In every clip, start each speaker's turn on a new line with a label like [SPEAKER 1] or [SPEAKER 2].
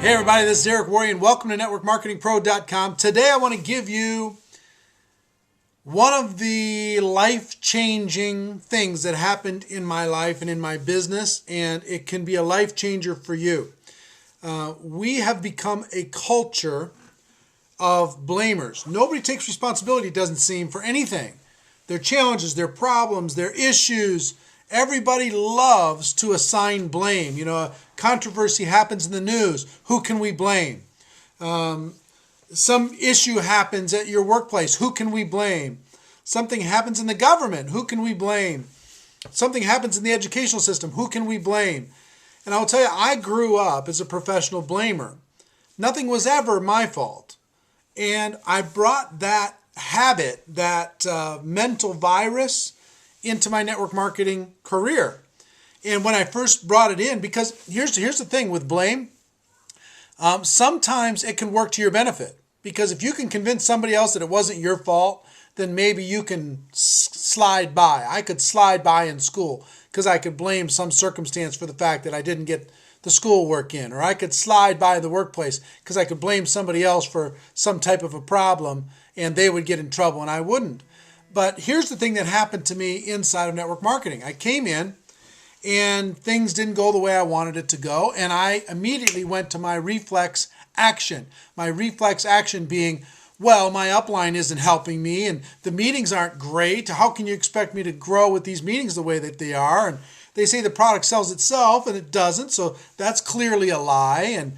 [SPEAKER 1] Hey everybody, this is Eric Worre and welcome to NetworkMarketingPro.com. Today I want to give you one of the life-changing things that happened in my life and in my business, and it can be a life changer for you. We have become a culture of blamers. Nobody takes responsibility, it doesn't seem, for anything. Their challenges, their problems, their issues. Everybody loves to assign blame. You know, a controversy happens in the news. Who can we blame? Some issue happens at your workplace. Who can we blame? Something happens in the government. Who can we blame? Something happens in the educational system. Who can we blame? And I'll tell you, I grew up as a professional blamer. Nothing was ever my fault. And I brought that habit, that mental virus, into my network marketing career. And when I first brought it in, because here's the thing with blame, sometimes it can work to your benefit. Because if you can convince somebody else that it wasn't your fault, then maybe you can slide by. I could slide by in school because I could blame some circumstance for the fact that I didn't get the schoolwork in. Or I could slide by the workplace because I could blame somebody else for some type of a problem and they would get in trouble and I wouldn't. But here's the thing that happened to me inside of network marketing. I came in and things didn't go the way I wanted it to go. And I immediately went to my reflex action. My reflex action being, well, my upline isn't helping me and the meetings aren't great. How can you expect me to grow with these meetings the way that they are? And they say the product sells itself and it doesn't. So that's clearly a lie.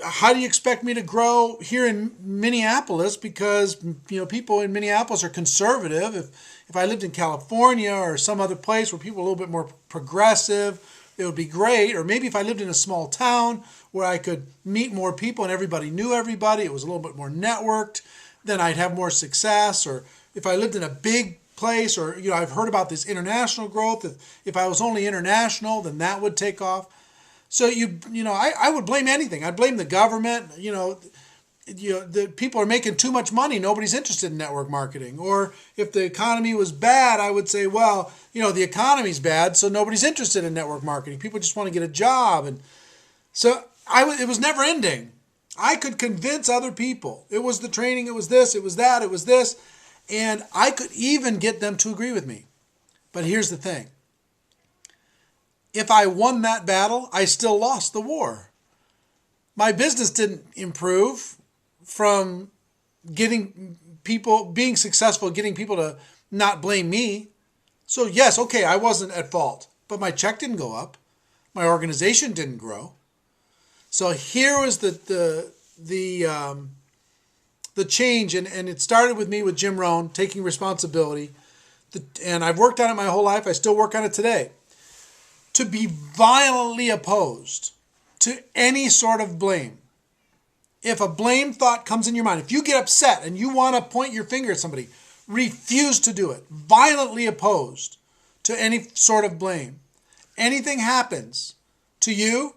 [SPEAKER 1] How do you expect me to grow here in Minneapolis? Because, people in Minneapolis are conservative. If I lived in California or some other place where people are a little bit more progressive, it would be great. Or maybe if I lived in a small town where I could meet more people and everybody knew everybody, it was a little bit more networked, then I'd have more success. Or if I lived in a big place, or, I've heard about this international growth. If I was only international, then that would take off. So I would blame anything. I'd blame the government. The people are making too much money. Nobody's interested in network marketing. Or if the economy was bad, I would say, well, the economy's bad, so nobody's interested in network marketing. People just want to get a job, and so it was never ending. I could convince other people. It was the training. It was this. It was that. It was this, and I could even get them to agree with me. But here's the thing. If I won that battle, I still lost the war. My business didn't improve from being successful, getting people to not blame me. So yes, okay, I wasn't at fault, but my check didn't go up. My organization didn't grow. So here was the change, and it started with me with Jim Rohn taking responsibility, and I've worked on it my whole life. I still work on it today. To be violently opposed to any sort of blame. If a blame thought comes in your mind, if you get upset and you want to point your finger at somebody, refuse to do it. Violently opposed to any sort of blame. Anything happens to you,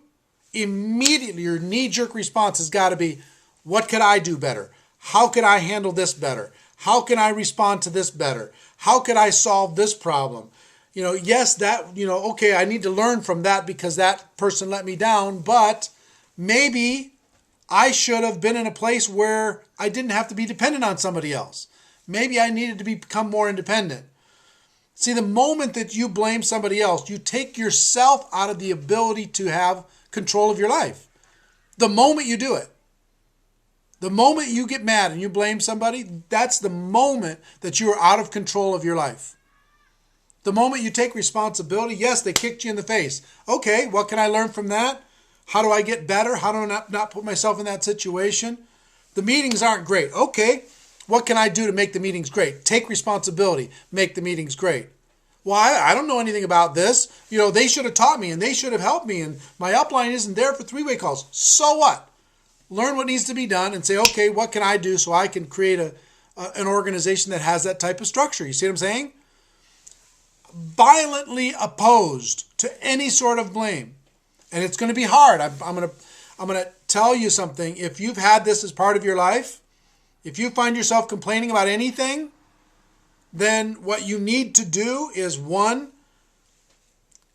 [SPEAKER 1] immediately your knee-jerk response has got to be, what could I do better? How could I handle this better? How can I respond to this better? How could I solve this problem? Okay, I need to learn from that because that person let me down, but maybe I should have been in a place where I didn't have to be dependent on somebody else. Maybe I needed to become more independent. See, the moment that you blame somebody else, you take yourself out of the ability to have control of your life. The moment you do it, the moment you get mad and you blame somebody, that's the moment that you are out of control of your life. The moment you take responsibility, yes, they kicked you in the face. Okay, what can I learn from that? How do I get better? How do I not put myself in that situation? The meetings aren't great. Okay, what can I do to make the meetings great? Take responsibility, make the meetings great. Well, I don't know anything about this. They should have taught me and they should have helped me and my upline isn't there for three-way calls. So what? Learn what needs to be done and say, okay, what can I do so I can create an organization that has that type of structure? You see what I'm saying? Violently opposed to any sort of blame. And it's going to be hard. I'm going to tell you something. If you've had this as part of your life, if you find yourself complaining about anything, then what you need to do is, one,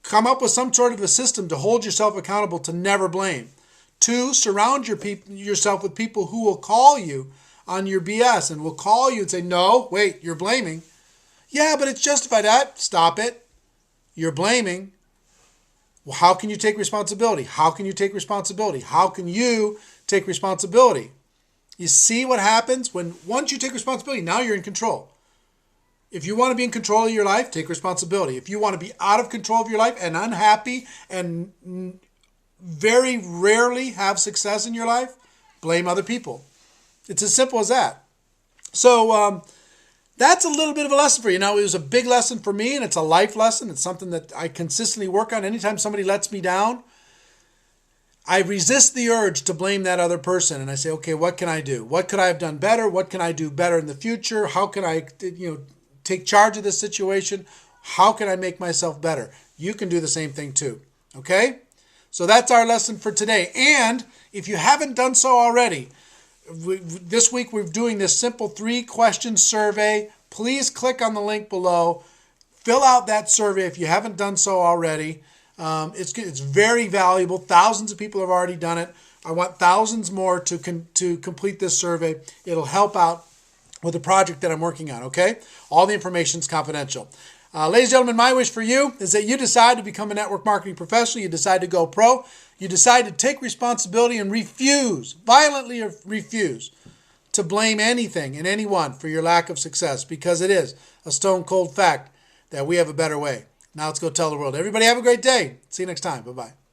[SPEAKER 1] Come up with some sort of a system to hold yourself accountable to never blame. 2, surround yourself with people who will call you on your BS and will call you and say, no, wait, you're blaming. Yeah, but it's justified. Stop it. You're blaming. Well, how can you take responsibility? How can you take responsibility? How can you take responsibility? You see what happens once you take responsibility, now you're in control. If you want to be in control of your life, take responsibility. If you want to be out of control of your life and unhappy and very rarely have success in your life, blame other people. It's as simple as that. So that's a little bit of a lesson for you. Now, it was a big lesson for me, and it's a life lesson. It's something that I consistently work on. Anytime somebody lets me down, I resist the urge to blame that other person. And I say, okay, what can I do? What could I have done better? What can I do better in the future? How can I, take charge of this situation? How can I make myself better? You can do the same thing too. Okay? So that's our lesson for today. And if you haven't done so already, this week we're doing this simple 3-question survey. Please click on the link below. Fill out that survey if you haven't done so already. It's very valuable. Thousands of people have already done it. I want thousands more to complete this survey. It'll help out with the project that I'm working on, okay? All the information is confidential. Ladies and gentlemen, my wish for you is that you decide to become a network marketing professional. You decide to go pro. You decide to take responsibility and violently refuse to blame anything and anyone for your lack of success, because it is a stone cold fact that we have a better way. Now let's go tell the world. Everybody have a great day. See you next time. Bye-bye.